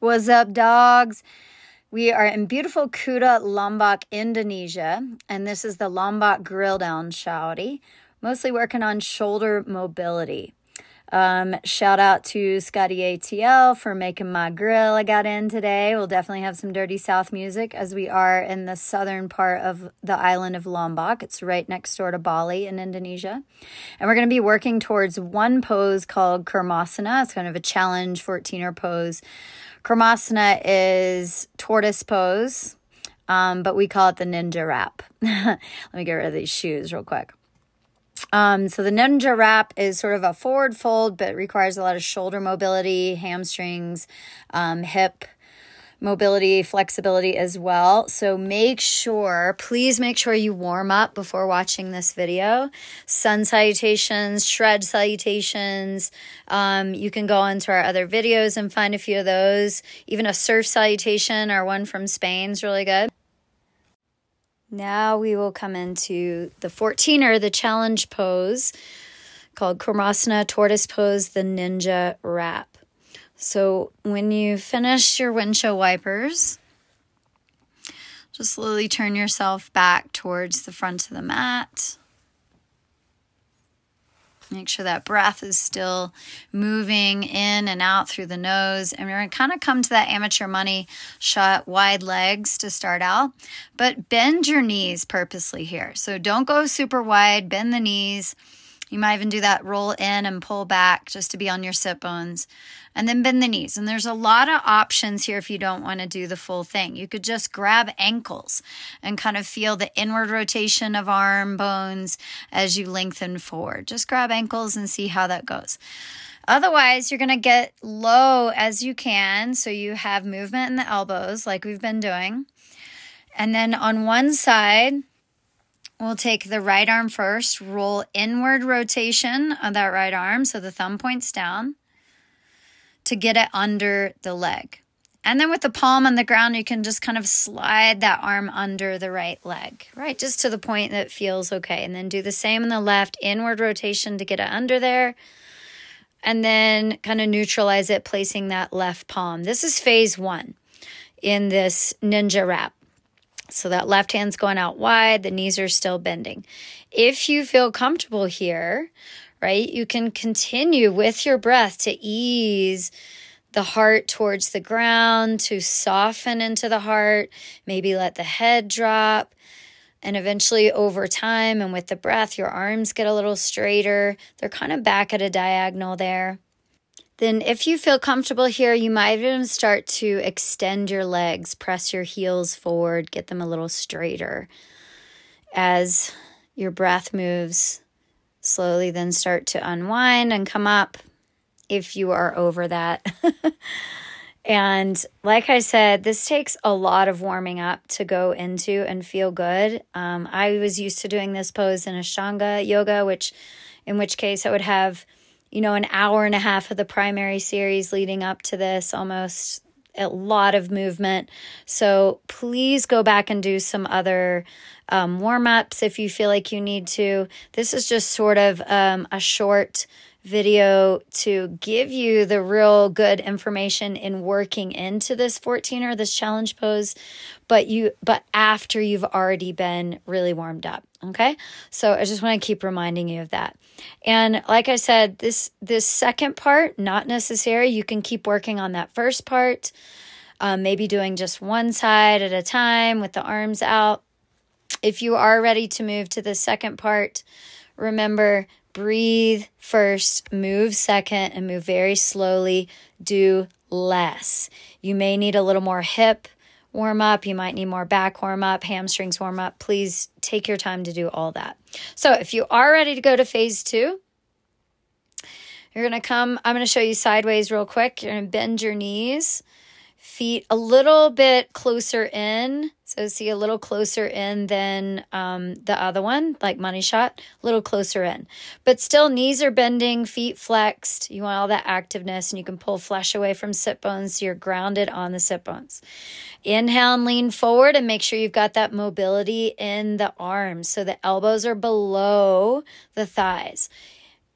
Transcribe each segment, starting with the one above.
What's up, dogs? We are in beautiful Kuta, Lombok, Indonesia, and this is the Lombok Grill Down Shouty, mostly working on shoulder mobility. Shout out to Scotty ATL for making my grill I got in today. We'll definitely have some Dirty South music as we are in the southern part of the island of Lombok. It's right next door to Bali in Indonesia. And we're going to be working towards one pose called Kurmasana. It's kind of a challenge 14er pose. Kurmasana is tortoise pose, but we call it the ninja wrap. Let me get rid of these shoes real quick. So the ninja wrap is sort of a forward fold, but requires a lot of shoulder mobility, hamstrings, hip mobility, flexibility as well. So please make sure you warm up before watching this video. Sun salutations, shred salutations. You can go into our other videos and find a few of those. Even a surf salutation or one from Spain is really good. Now we will come into the 14er, the challenge pose called Kurmasana, tortoise pose, the ninja wrap. So when you finish your windshield wipers, just slowly turn yourself back towards the front of the mat. Make sure that breath is still moving in and out through the nose. And we're going to kind of come to that amateur money shot, wide legs to start out. But bend your knees purposely here. So don't go super wide, bend the knees. You might even do that roll in and pull back just to be on your sit bones. And then bend the knees. And there's a lot of options here if you don't want to do the full thing. You could just grab ankles and kind of feel the inward rotation of arm bones as you lengthen forward. Just grab ankles and see how that goes. Otherwise, you're going to get low as you can so you have movement in the elbows like we've been doing. And then on one side, we'll take the right arm first, roll inward rotation of that right arm so the thumb points down to get it under the leg. And then with the palm on the ground, you can just kind of slide that arm under the right leg, right? Just to the point that feels okay. And then do the same in the left, inward rotation to get it under there. And then kind of neutralize it, placing that left palm. This is phase one in this ninja wrap. So that left hand's going out wide, the knees are still bending. If you feel comfortable here, right, you can continue with your breath to ease the heart towards the ground, to soften into the heart, maybe let the head drop. And eventually over time and with the breath, your arms get a little straighter. They're kind of back at a diagonal there. Then if you feel comfortable here, you might even start to extend your legs, press your heels forward, get them a little straighter. As your breath moves, slowly then start to unwind and come up if you are over that. And like I said, this takes a lot of warming up to go into and feel good. I was used to doing this pose in Ashtanga yoga, in which case I would have an hour and a half of the primary series leading up to this, almost a lot of movement. So please go back and do some other warm-ups if you feel like you need to. This is just sort of a short video to give you the real good information in working into this 14er, this challenge pose, but after you've already been really warmed up. Okay, so I just want to keep reminding you of that. And like I said, this second part, not necessary. You can keep working on that first part, maybe doing just one side at a time with the arms out. If you are ready to move to the second part, remember, breathe first, move second, and move very slowly. Do less. You may need a little more hip warm up. You might need more back warm up, hamstrings warm up. Please take your time to do all that. So if you are ready to go to phase two, you're going to I'm going to show you sideways real quick. You're going to bend your knees, feet a little bit closer in. So see a little closer in than the other one, like money shot, a little closer in. But still, knees are bending, feet flexed. You want all that activeness, and you can pull flesh away from sit bones so you're grounded on the sit bones. Inhale and lean forward and make sure you've got that mobility in the arms. So the elbows are below the thighs.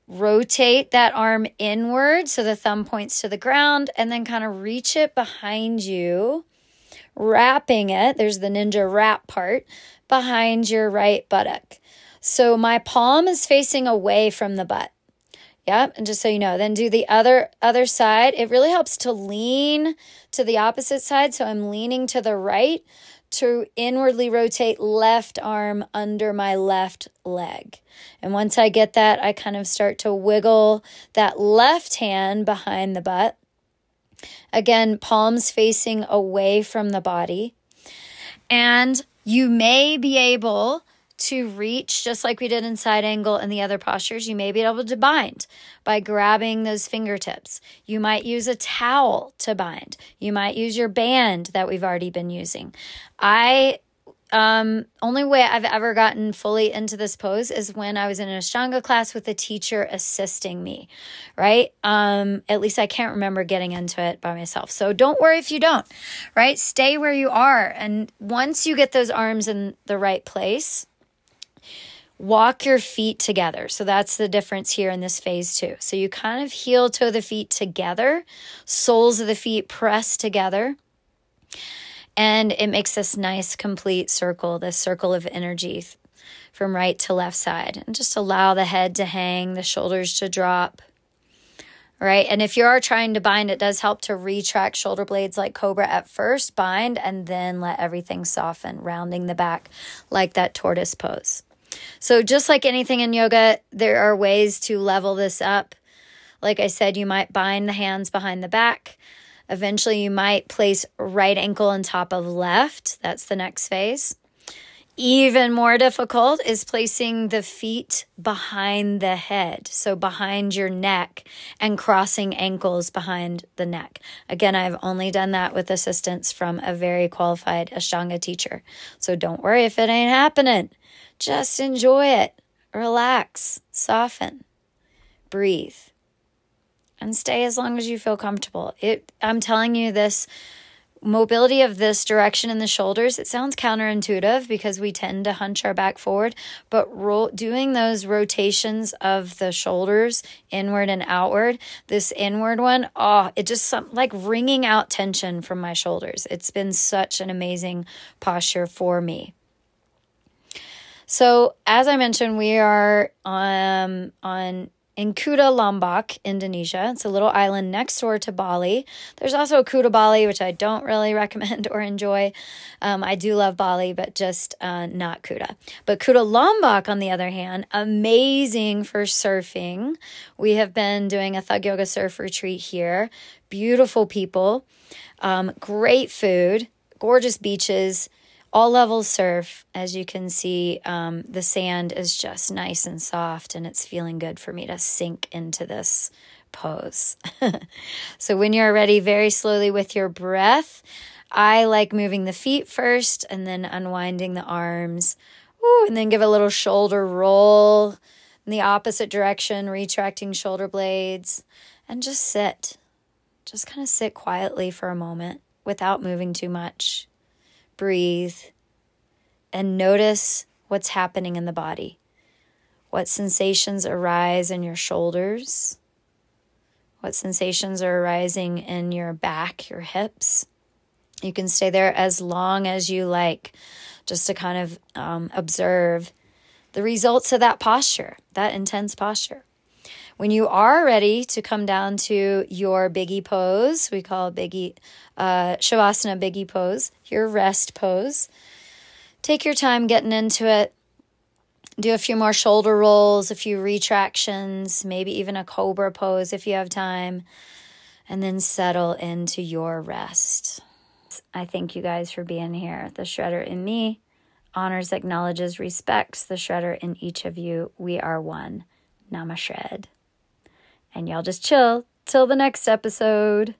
rotate that arm inward so the thumb points to the ground, and then kind of reach it behind you, wrapping it. There's the ninja wrap part behind your right buttock. So my palm is facing away from the butt. Yep, and just so you know, then do the other side. It really helps to lean to the opposite side. So I'm leaning to the right to inwardly rotate left arm under my left leg. And once I get that, I kind of start to wiggle that left hand behind the butt. Again, palms facing away from the body. And you may be able to reach, just like we did in side angle and the other postures, you may be able to bind by grabbing those fingertips. You might use a towel to bind. You might use your band that we've already been using. Only way I've ever gotten fully into this pose is when I was in an Ashtanga class with a teacher assisting me, right? At least I can't remember getting into it by myself. So don't worry if you don't, right? Stay where you are. And once you get those arms in the right place, walk your feet together. So that's the difference here in this phase too. So you kind of heel toe the feet together, soles of the feet press together. And it makes this nice complete circle, this circle of energy from right to left side. And just allow the head to hang, the shoulders to drop. Right? And if you are trying to bind, it does help to retract shoulder blades like cobra at first, bind, and then let everything soften, rounding the back like that tortoise pose. So just like anything in yoga, there are ways to level this up. Like I said, you might bind the hands behind the back. Eventually, you might place right ankle on top of left. That's the next phase. Even more difficult is placing the feet behind the head, so behind your neck, and crossing ankles behind the neck. Again, I've only done that with assistance from a very qualified Ashtanga teacher. So don't worry if it ain't happening. Just enjoy it. Relax, soften, breathe, and stay as long as you feel comfortable. I'm telling you, this mobility of this direction in the shoulders, it sounds counterintuitive because we tend to hunch our back forward, but doing those rotations of the shoulders inward and outward, this inward one, it just like wringing out tension from my shoulders. It's been such an amazing posture for me. So as I mentioned, we are in Kuta, Lombok, Indonesia. It's a little island next door to Bali. There's also a Kuta Bali, which I don't really recommend or enjoy. I do love Bali, but just not Kuta. But Kuta Lombok, on the other hand, amazing for surfing. We have been doing a Thug Yoga surf retreat here. Beautiful people, great food, gorgeous beaches, all levels surf. As you can see, the sand is just nice and soft, and it's feeling good for me to sink into this pose. So when you're ready, very slowly with your breath, I like moving the feet first and then unwinding the arms. Ooh, and then give a little shoulder roll in the opposite direction, retracting shoulder blades, and just sit. Just kind of sit quietly for a moment without moving too much. Breathe and notice what's happening in the body. What sensations arise in your shoulders? What sensations are arising in your back, your hips? You can stay there as long as you like, just to kind of observe the results of that posture, that intense posture. When you are ready to come down to your biggie pose, we call Shavasana biggie pose, your rest pose. Take your time getting into it. Do a few more shoulder rolls, a few retractions, maybe even a cobra pose if you have time, and then settle into your rest. I thank you guys for being here. The Shredder in me honors, acknowledges, respects the Shredder in each of you. We are one. Namaskar. And y'all just chill till the next episode.